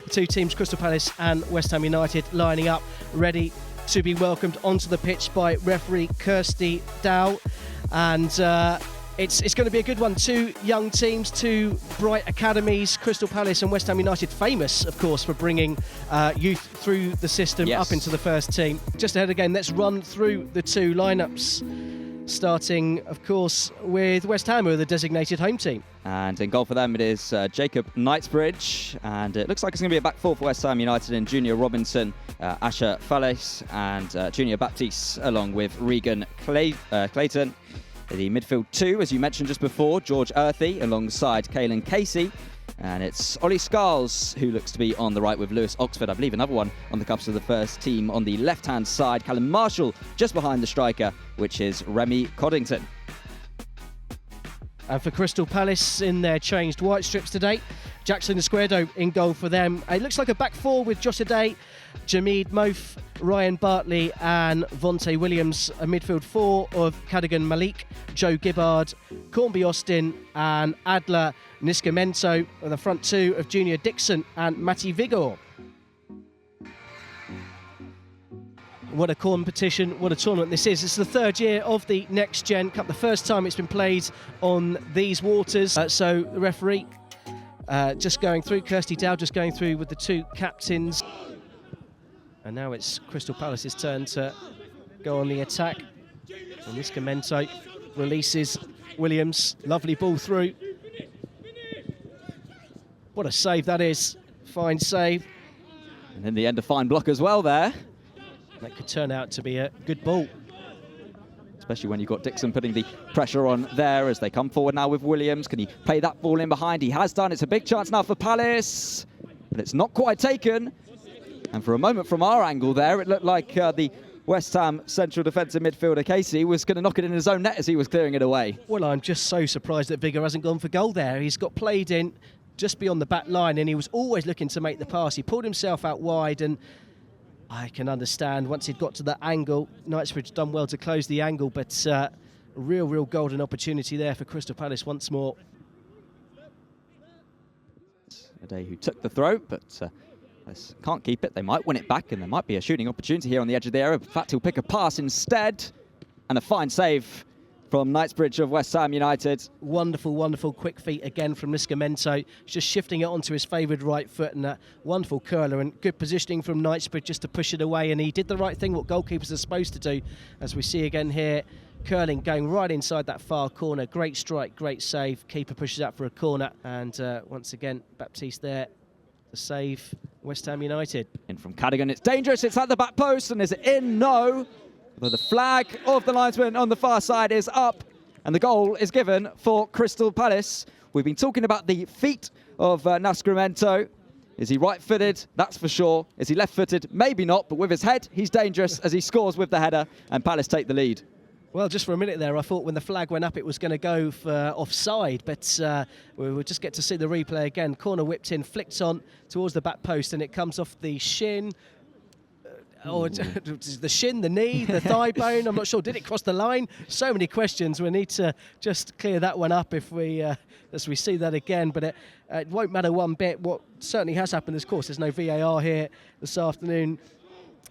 two teams, Crystal Palace and West Ham United, lining up, ready to be welcomed onto the pitch by referee Kirsty Dow. And it's going to be a good one. Two young teams, two bright academies, Crystal Palace and West Ham United, famous, of course, for bringing youth through the system up into the first team. Just ahead again, let's run through the two lineups, starting, of course, with West Ham, who are the designated home team. And in goal for them, it is Jacob Knightsbridge. And it looks like it's going to be a back four for West Ham United in Junior Robinson, Asher Fallis and Junior Baptiste, along with Regan Clayton. The midfield two, as you mentioned just before, George Earthy alongside Caelan Casey. And it's Ollie Scarles who looks to be on the right with Lewis Oxford. I believe another one on the cups of the first team on the left-hand side. Callum Marshall just behind the striker, which is Remy Coddington. And for Crystal Palace in their changed white strips today, Jackson Esquerdo in goal for them. It looks like a back four with Josh Adair, Jameed Moaf, Ryan Bartley and Vontae Williams. A midfield four of Cadogan Malik, Joe Gibbard, Cornby Austin and Adler Niscamento. And the front two of Junior Dixon and Matty Vigor. What a competition, what a tournament this is. It's the third year of the Next Gen Cup, the first time it's been played on these waters. So the referee just going through, Kirsty Dow just going through with the two captains. And now it's Crystal Palace's turn to go on the attack. And Niscamento releases Williams, lovely ball through. What a save that is, fine save. And in the end, a fine block as well there. That could turn out to be a good ball. Especially when you've got Dixon putting the pressure on there as they come forward now with Williams. Can he play that ball in behind? He has done. It's a big chance now for Palace, but it's not quite taken. And for a moment from our angle there, it looked like the West Ham central defensive midfielder Casey was going to knock it in his own net as he was clearing it away. Well, I'm just so surprised that Vigor hasn't gone for goal there. He's got played in just beyond the back line and he was always looking to make the pass. He pulled himself out wide, and I can understand once he'd got to that angle, Knightsbridge done well to close the angle, but real golden opportunity there for Crystal Palace once more. Adair who took the throw, but can't keep it. They might win it back, and there might be a shooting opportunity here on the edge of the area. In fact, he'll pick a pass instead, and a fine save from Knightsbridge of West Ham United. Wonderful quick feet again from Niscamento, just shifting it onto his favoured right foot, and a wonderful curler and good positioning from Knightsbridge just to push it away, and he did the right thing, what goalkeepers are supposed to do, as we see again here, curling going right inside that far corner. Great strike, great save, keeper pushes out for a corner, and once again Baptiste there to save West Ham United. In from Cadogan, it's dangerous, it's at the back post, and is it in? No. But the flag of the linesman on the far side is up, and the goal is given for Crystal Palace. We've been talking about the feet of Niscamento. Is he right-footed? That's for sure. Is he left-footed? Maybe not, but with his head, he's dangerous as he scores with the header, and Palace take the lead. Well, just for a minute there, I thought when the flag went up it was going to go for offside, but we'll just get to see the replay again. Corner whipped in, flicked on towards the back post, and it comes off the shin. Or the shin, the knee, the thigh bone, I'm not sure. Did it cross the line? So many questions. We need to just clear that one up if we, as we see that again. But it won't matter one bit. What certainly has happened, of course, there's no VAR here this afternoon.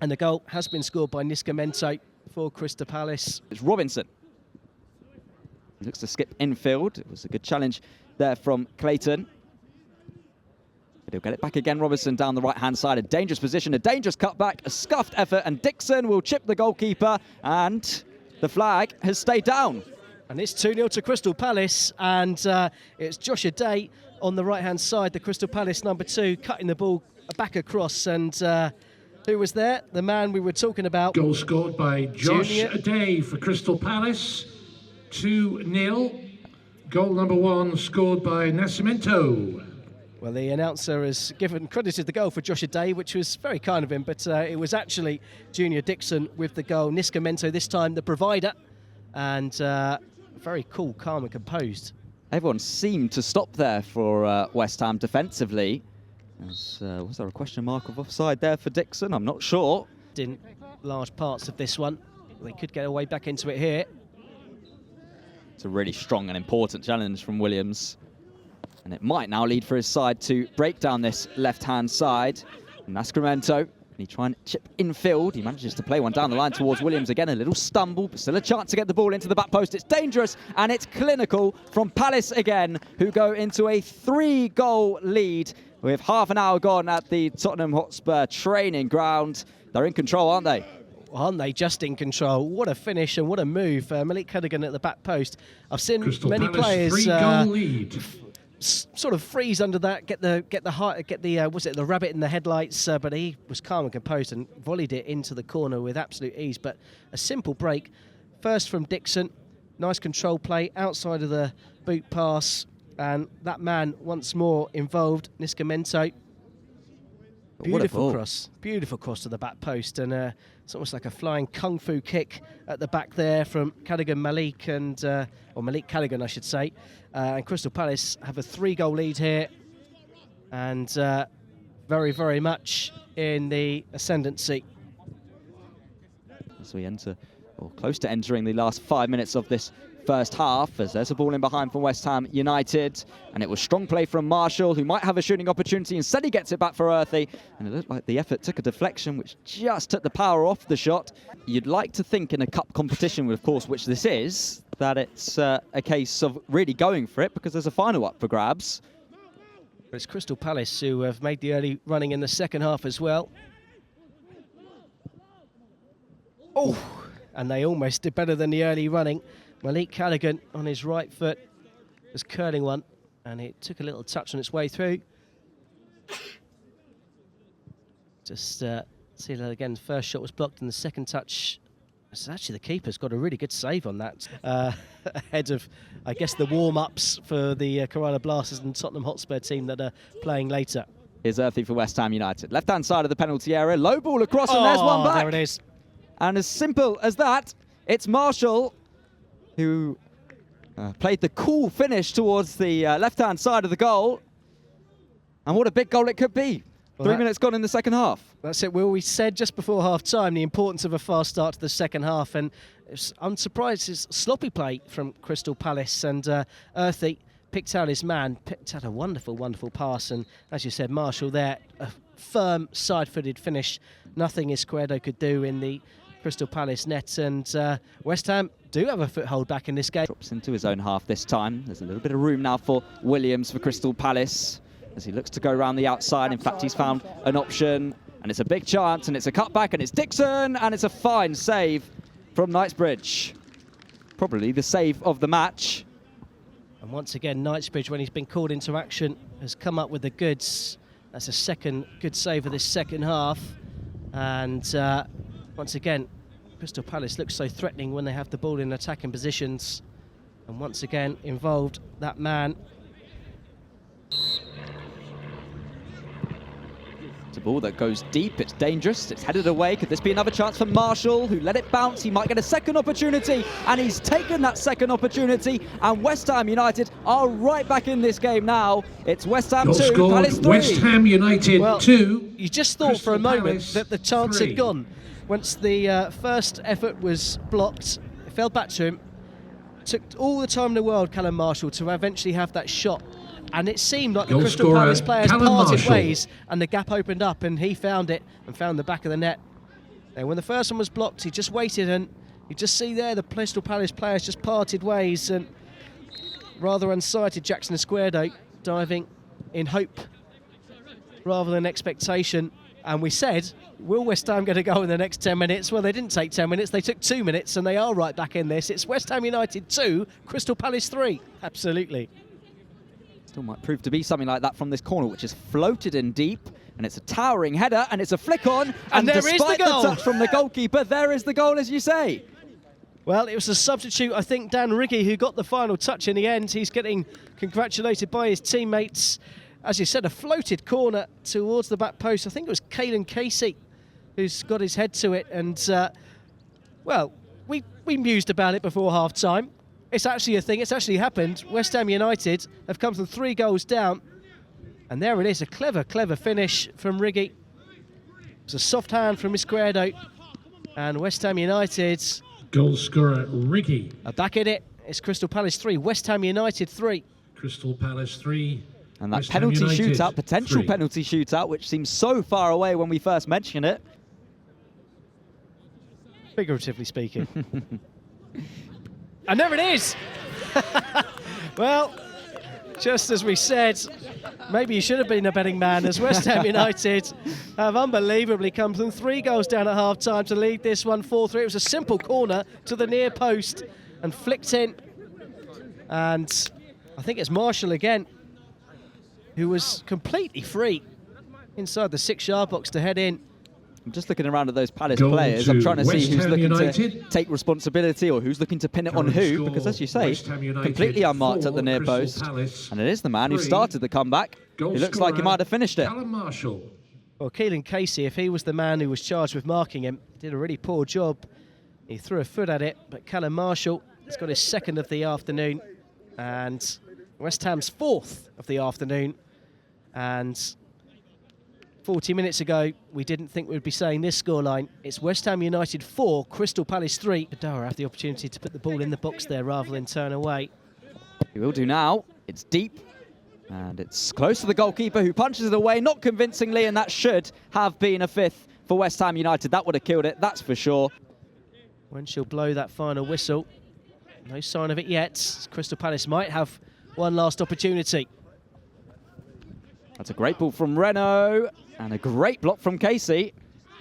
And the goal has been scored by Niscamento for Crystal Palace. It's Robinson. He looks to skip infield. It was a good challenge there from Clayton. But he'll get it back again, Robinson down the right-hand side. A dangerous position, a dangerous cutback, a scuffed effort, and Dixon will chip the goalkeeper, and the flag has stayed down. And it's 2-0 to Crystal Palace, and it's Josh Adair on the right-hand side, the Crystal Palace number 2, cutting the ball back across, and who was there? The man we were talking about. Goal scored by Josh Adair for Crystal Palace, 2-0. Goal number 1 scored by Niscamento. Well, the announcer has credited the goal for Josh Adair, which was very kind of him, but it was actually Junior Dixon with the goal. Niscamento this time the provider, and very cool, calm and composed. Everyone seemed to stop there for West Ham defensively. Was there a question mark of offside there for Dixon? I'm not sure. In large parts of this one. They could get away back into it here. It's a really strong and important challenge from Williams. And it might now lead for his side to break down this left-hand side. Nascimento, he try and chip infield. He manages to play one down the line towards Williams again. A little stumble, but still a chance to get the ball into the back post. It's dangerous, and it's clinical from Palace again, who go into a 3-goal lead with half an hour gone at the Tottenham Hotspur training ground. They're in control, aren't they? Aren't they just in control? What a finish and what a move. Malik Cadigan at the back post. I've seen Crystal many Palace, players 3-goal lead. Sort of freeze under that, get the rabbit in the headlights, but he was calm and composed and volleyed it into the corner with absolute ease. But a simple break, first from Dixon, nice control play outside of the boot pass, and that man once more involved, Nascimento. Beautiful cross to the back post, and it's almost like a flying kung fu kick at the back there from Cadigan Malik, or Malik Cadigan, I should say. And Crystal Palace have a 3-goal lead here, and very, very much in the ascendancy. As we enter, or close to entering, the last 5 minutes of this first half, as there's a ball in behind from West Ham United, and it was strong play from Marshall, who might have a shooting opportunity. Instead he gets it back for Earthy, and it looked like the effort took a deflection which just took the power off the shot. You'd like to think in a cup competition, of course, which this is, that it's a case of really going for it, because there's a final up for grabs. But it's Crystal Palace who have made the early running in the second half as well. Oh, and they almost did better than the early running. Malik Cadigan on his right foot was curling one, and it took a little touch on its way through. Just see that again. First shot was blocked, and the second touch. So actually, the keeper's got a really good save on that, ahead of, I guess, the warm-ups for the Kerala Blasters and Tottenham Hotspur team that are playing later. Here's Earthy for West Ham United. Left-hand side of the penalty area, low ball across, and there's one back. There it is. And as simple as that, it's Marshall who played the cool finish towards the left-hand side of the goal. And what a big goal it could be. Well, 3 minutes gone in the second half. That's it. Well, we said just before half-time the importance of a fast start to the second half, and I'm surprised it's sloppy play from Crystal Palace, and Earthy picked out his man, picked out a wonderful, wonderful pass, and as you said, Marshall there, a firm side-footed finish. Nothing Izquierdo could do in the Crystal Palace net, and West Ham do have a foothold back in this game. Drops into his own half this time. There's a little bit of room now for Williams for Crystal Palace as he looks to go around the outside. In fact, he's found an option, and it's a big chance, and it's a cutback, and it's Dixon, and it's a fine save from Knightsbridge. Probably the save of the match. And once again, Knightsbridge, when he's been called into action, has come up with the goods. That's a second good save of this second half. And once again, Crystal Palace looks so threatening when they have the ball in attacking positions. And once again, involved that man. It's a ball that goes deep, it's dangerous, it's headed away. Could this be another chance for Marshall, who let it bounce? He might get a second opportunity, and he's taken that second opportunity, and West Ham United are right back in this game now. It's West Ham 2, Palace 3. West Ham United 2. You just thought for a moment that the chance had gone. Once the first effort was blocked, it fell back to him. Took all the time in the world, Callum Marshall, to eventually have that shot. And it seemed like the Crystal Palace players parted ways, and the gap opened up, and he found it and found the back of the net. And when the first one was blocked, he just waited, and you just see there the Crystal Palace players just parted ways, and rather unsighted Jackson Izquierdo diving in hope rather than expectation. And we said, will West Ham get a goal in the next 10 minutes? Well, they didn't take 10 minutes, they took 2 minutes, and they are right back in this. It's West Ham United 2, Crystal Palace 3. Absolutely. Still might prove to be something like that from this corner, which is floated in deep, and it's a towering header, and it's a flick on, and there despite is the goal. touch from the goalkeeper, there is the goal, as you say. Well, it was a substitute, I think, Dan Riggy, who got the final touch in the end. He's getting congratulated by his teammates. As you said, a floated corner towards the back post. I think it was Caelan Casey who's got his head to it, and well, we mused about it before half-time. It's actually a thing, it's actually happened. West Ham United have come from 3 goals down, and there it is, a clever, clever finish from Riggy. It's a soft hand from Izquierdo, and West Ham United... Goal scorer Riggy. are back in it. It's Crystal Palace 3, West Ham United 3. Crystal Palace 3. And that West Ham penalty United shootout, potential 3. penalty shootout, which seems so far away when we first mentioned it. Figuratively speaking. And there it is! Well, just as we said, maybe you should have been a betting man, as West Ham United have unbelievably come from 3 goals down at half-time to lead this one 4-3. It was a simple corner to the near post and flicked in. And I think it's Marshall again, who was completely free inside the 6-yard box to head in. I'm just looking around at those Palace Goal players. to I'm trying to see West who's Ham looking to United. take responsibility or who's looking to pin it on Current who, score, because as you say, West Ham United completely unmarked at the 4, near Crystal post. Palace And it is the man who 3. started the comeback. Goal He looks like he scorer, might have finished it. Callum Marshall. Well, Keelan Casey, if he was the man who was charged with marking him, did a really poor job. He threw a foot at it, but Callum Marshall has got his 2nd of the afternoon and West Ham's 4th of the afternoon. And 40 minutes ago, we didn't think we'd be saying this scoreline. It's West Ham United 4, Crystal Palace 3. Adara have the opportunity to put the ball in the box there rather than turn away. He will do now. It's deep. And it's close to the goalkeeper, who punches it away, not convincingly, and that should have been a 5th for West Ham United. That would have killed it, that's for sure. When she'll blow that final whistle, no sign of it yet. Crystal Palace might have one last opportunity. That's a great ball from Renault, and a great block from Casey.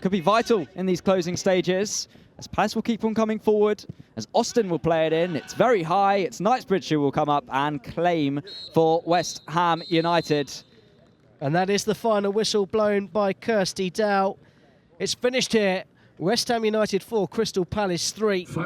Could be vital in these closing stages, as Palace will keep on coming forward, as Austin will play it in. It's very high. It's Knightsbridge who will come up and claim for West Ham United. And that is the final whistle blown by Kirsty Dow. It's finished here. West Ham United 4, Crystal Palace 3.